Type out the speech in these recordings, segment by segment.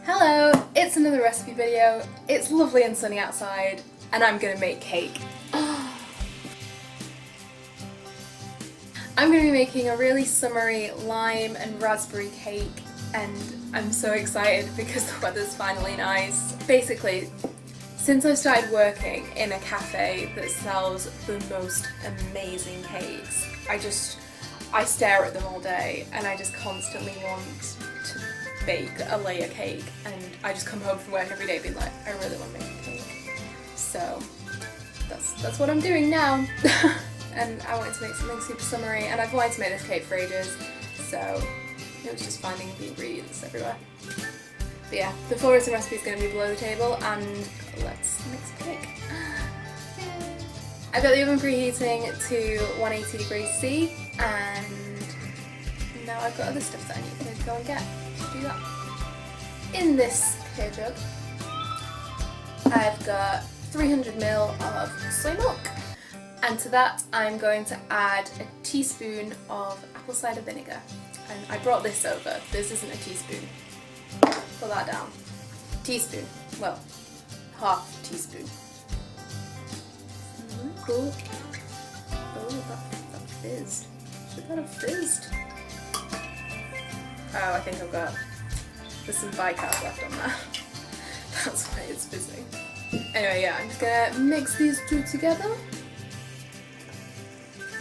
Hello, it's another recipe video. It's lovely and sunny outside and I'm gonna make cake. I'm gonna be making a really summery lime and raspberry cake and I'm so excited because the weather's finally nice. Basically, since I started working in a cafe that sells the most amazing cakes, I stare at them all day and I just constantly want to bake a layer cake, and I just come home from work every day being like, I really want to make a cake. So that's what I'm doing now. And I wanted to make something super summery, and I've wanted to make this cake for ages, so it was just finding the ingredients everywhere. But yeah, the full written recipe is going to be below the table, and let's mix the cake. I've got the oven preheating to 180 degrees C, and now I've got other stuff that I need to go and get to do that. In this clear jug, I've got 300ml of soy milk, and to that I'm going to add a teaspoon of apple cider vinegar. And I brought this over. This isn't a teaspoon. Put that down. Teaspoon. Well, half teaspoon. Cool. Oh, that fizzed. Should that have fizzed? Oh, I think there's some bicarb left on that. That's why it's fizzing. Anyway, yeah, I'm just gonna mix these two together.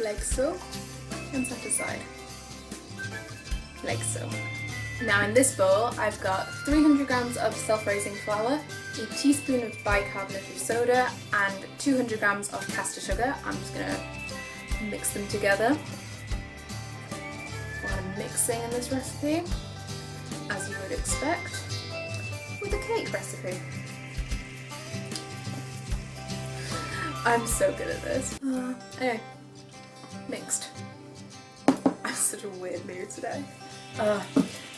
Like so. And set aside. Like so. Now in this bowl, I've got 300 grams of self-raising flour, a teaspoon of bicarbonate of soda, and 200 grams of caster sugar. I'm just gonna mix them together. A lot of mixing in this recipe, as you would expect with a cake recipe. I'm so good at this. Anyway, mixed. I'm such a weird mood today.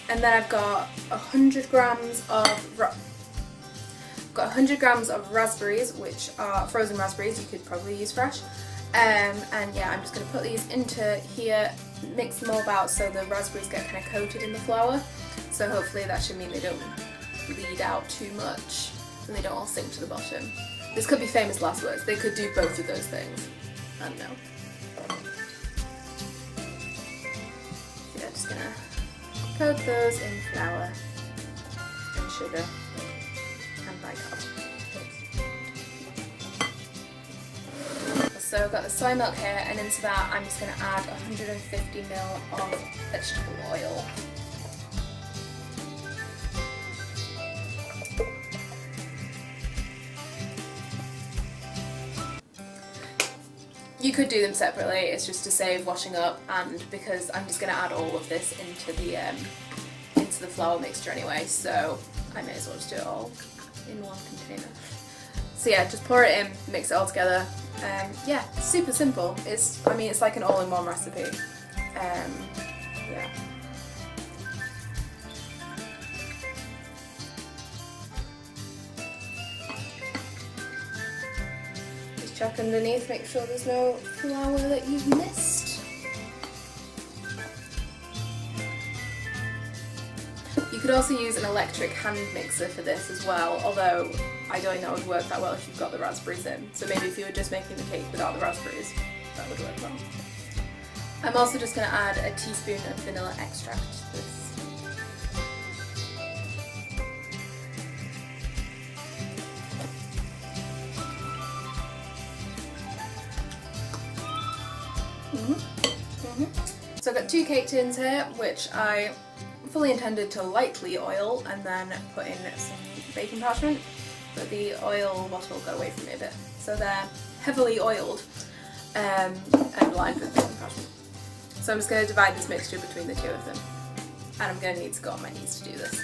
And then I've got 100 grams of raspberries, which are frozen raspberries. You could probably use fresh. And yeah, I'm just going to put these into here, mix them all about so the raspberries get kind of coated in the flour. So hopefully that should mean they don't bleed out too much and they don't all sink to the bottom. This could be famous last words. They could do both of those things. I don't know. Yeah, just gonna coat those in flour and sugar and bicarb. So I've got the soy milk here, and into that I'm just going to add 150ml of vegetable oil. You could do them separately, it's just to save washing up, and because I'm just going to add all of this into the flour mixture anyway, so I may as well just do it all in one container. So yeah, just pour it in, mix it all together. Yeah, super simple. It's like an all-in-one recipe. Yeah. Just check underneath, make sure there's no flour that you've missed. You could also use an electric hand mixer for this as well, although I don't know it would work that well if you've got the raspberries in. So maybe if you were just making the cake without the raspberries, that would work well. I'm also just going to add a teaspoon of vanilla extract to this. So I've got 2 cake tins here, which I fully intended to lightly oil and then put in some baking parchment, but the oil bottle got away from me a bit. So they're heavily oiled and lined with baking parchment. So I'm just going to divide this mixture between the two of them, and I'm going to need to go on my knees to do this.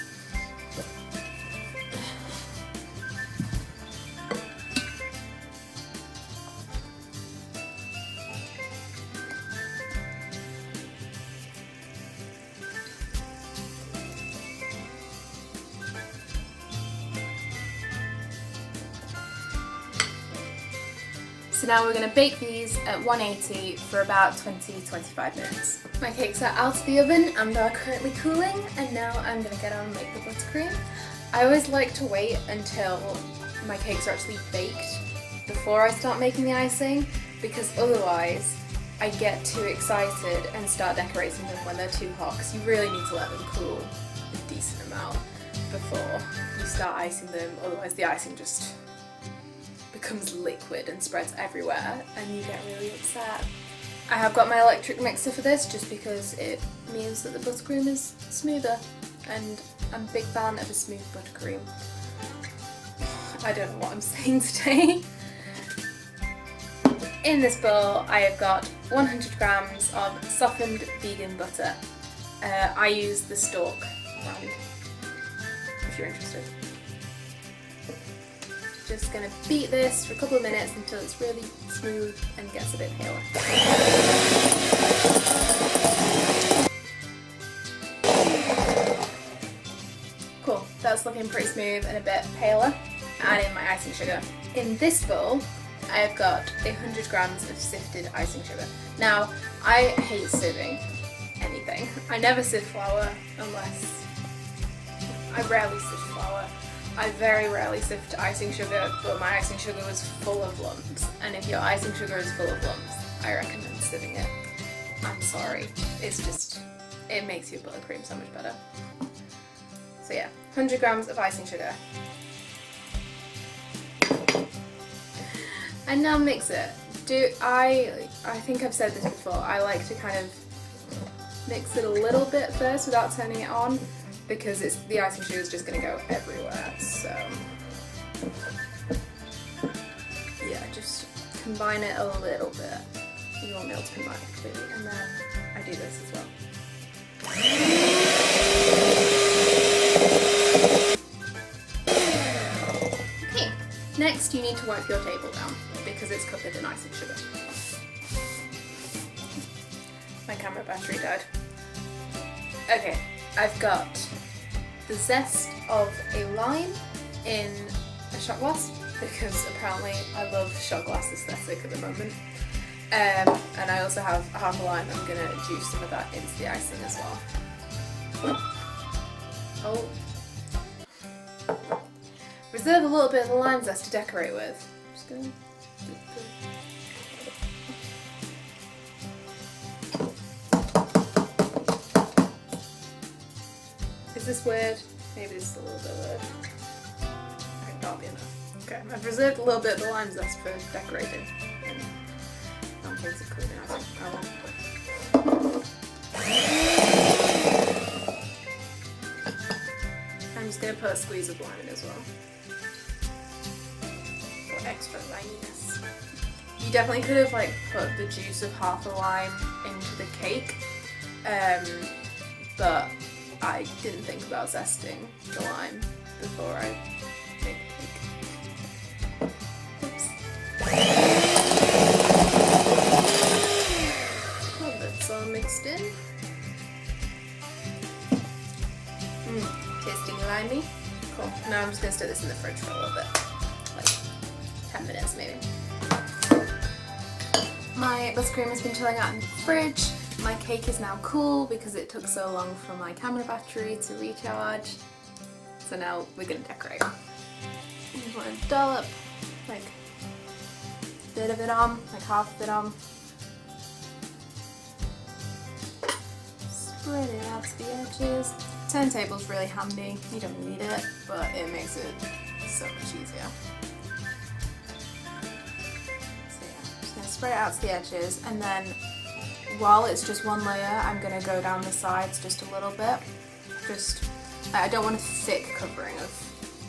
So now we're going to bake these at 180 for about 20-25 minutes. My cakes are out of the oven and are currently cooling, and now I'm going to get on and make the buttercream. I always like to wait until my cakes are actually baked before I start making the icing, because otherwise I get too excited and start decorating them when they're too hot, because you really need to let them cool a decent amount before you start icing them, otherwise the icing just becomes liquid and spreads everywhere and you get really upset. I have got my electric mixer for this just because it means that the buttercream is smoother, and I'm a big fan of a smooth buttercream. I don't know what I'm saying today. In this bowl I have got 100 grams of softened vegan butter. I use the Stork brand, if you're interested. Just going to beat this for a couple of minutes until it's really smooth and gets a bit paler. Cool, that's looking pretty smooth and a bit paler. Add in my icing sugar. In this bowl I've got 100 grams of sifted icing sugar. Now, I hate sieving anything. I never sieve flour unless... I rarely sieve flour. I very rarely sift icing sugar, but my icing sugar was full of lumps, and if your icing sugar is full of lumps, I recommend sieving it. I'm sorry, it's just, it makes your buttercream so much better. So yeah, 100 grams of icing sugar. And now mix it. I think I've said this before, I like to kind of mix it a little bit first without turning it on, because the icing sugar is just going to go everywhere, so yeah, just combine it a little bit. You won't be able to combine it completely, and then I do this as well. Okay, next you need to wipe your table down, because it's covered in icing sugar. My camera battery died. Okay, I've got the zest of a lime in a shot glass, because apparently I love shot glass aesthetic at the moment. And I also have half a lime. I'm going to juice some of that into the icing as well. Oh. Reserve a little bit of the lime zest to decorate with. Just gonna... Is this weird? Maybe this is a little bit weird. Okay, that'll be enough. Okay, I've reserved a little bit of the lime zest for decorating. And things are clean icing. I'm just going to put a squeeze of lime in as well, for extra liminess. You definitely could have like put the juice of half a lime into the cake, but I didn't think about zesting the lime before I made the cake. Oops. Well, that's all mixed in. Tasting limey. Cool. Now I'm just going to stick this in the fridge for a little bit. Like 10 minutes maybe. My buttercream has been chilling out in the fridge. My cake is now cool because it took so long for my camera battery to recharge. So now we're going to decorate. You just want to dollop like a bit of it on, like half of it on. Spread it out to the edges. Turntable's really handy. You don't need it, but it makes it so much easier. So yeah, I'm just going to spread it out to the edges, and then while it's just one layer, I'm going to go down the sides just a little bit. I don't want a thick covering of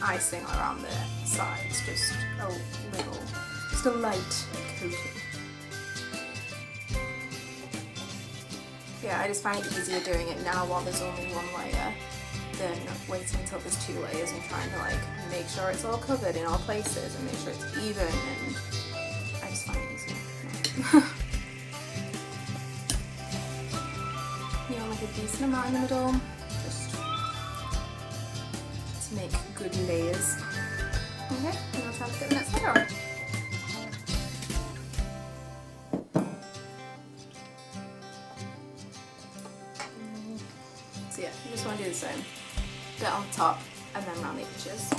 icing around the sides, just a little, just a light coating. Yeah, I just find it easier doing it now while there's only one layer than waiting until there's two layers and trying to like make sure it's all covered in all places and make sure it's even, and I just find it easier. You know, like a decent amount in the middle, just to make good layers. Okay, and I'll try to get the next layer on. So yeah, you just want to do the same. Bit on top, and then around the edges.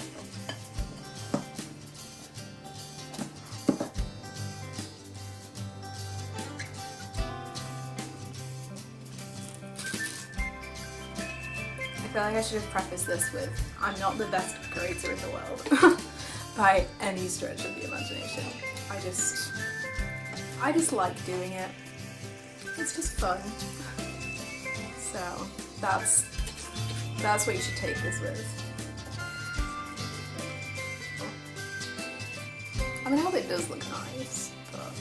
I feel like I should have prefaced this with, I'm not the best decorator in the world by any stretch of the imagination. I just like doing it. It's just fun. So that's what you should take this with. I mean, I hope it does look nice, but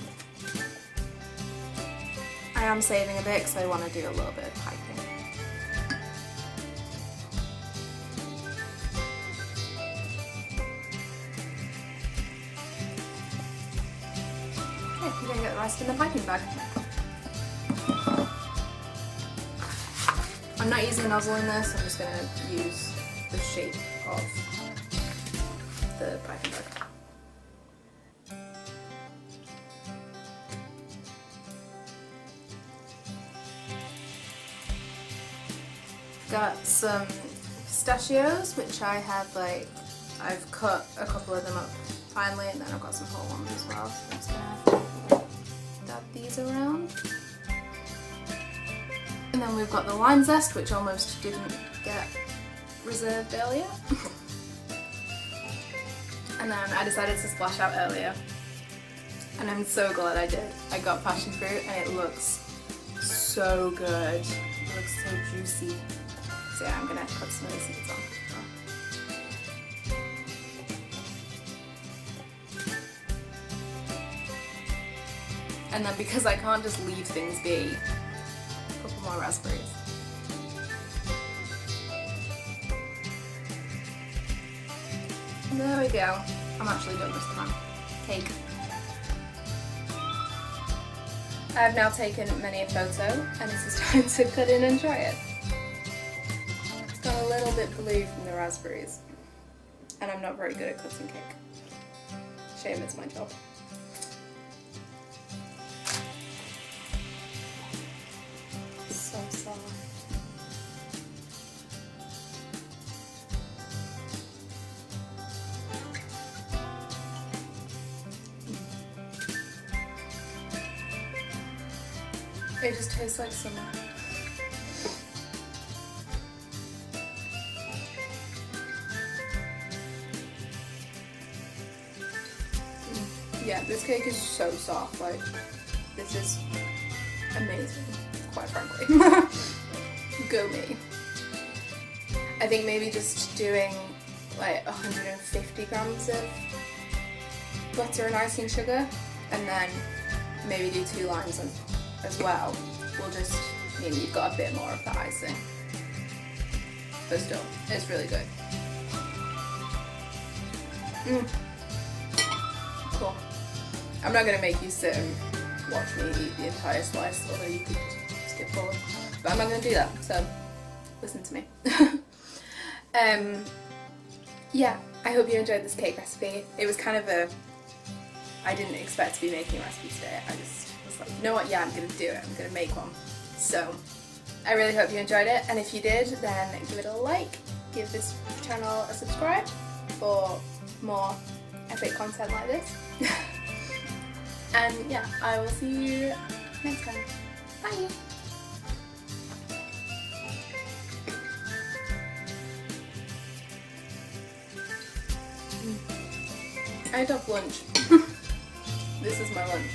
I am saving a bit because I want to do a little bit of piping. I'm going to get the rest in the piping bag. I'm not using a nozzle in this, I'm just going to use the shape of the piping bag. Got some pistachios, which I have I've cut a couple of them up finely, and then I've got some whole ones as well, so I'm just gonna dab these around. And then we've got the lime zest, which almost didn't get reserved earlier. And then I decided to splash out earlier, and I'm so glad I did. I got passion fruit and it looks so good. It looks so juicy. So yeah, I'm gonna put some of the seeds on. And then because I can't just leave things be, a couple more raspberries. There we go. I'm actually done this time. Cake. I've now taken many a photo, and this is time to cut in and try it. It's got a little bit blue from the raspberries, and I'm not very good at cutting cake. Shame, it's my job. So soft. It just tastes like summer. Yeah, this cake is so soft, like, this is amazing, quite frankly. Go me. I think maybe just doing like 150 grams of butter and icing sugar, and then maybe do 2 limes as well, will just mean you've got a bit more of the icing. But still, it's really good. Cool. I'm not going to make you sit and watch me eat the entire slice, although you could just skip forward. But I'm not going to do that, so listen to me. Yeah, I hope you enjoyed this cake recipe. It was kind of I didn't expect to be making a recipe today. I just was like, you know what, yeah, I'm going to do it. I'm going to make one. So I really hope you enjoyed it, and if you did, then give it a like, give this channel a subscribe for more epic content like this. And yeah, I will see you next time. Bye! I had lunch. This is my lunch.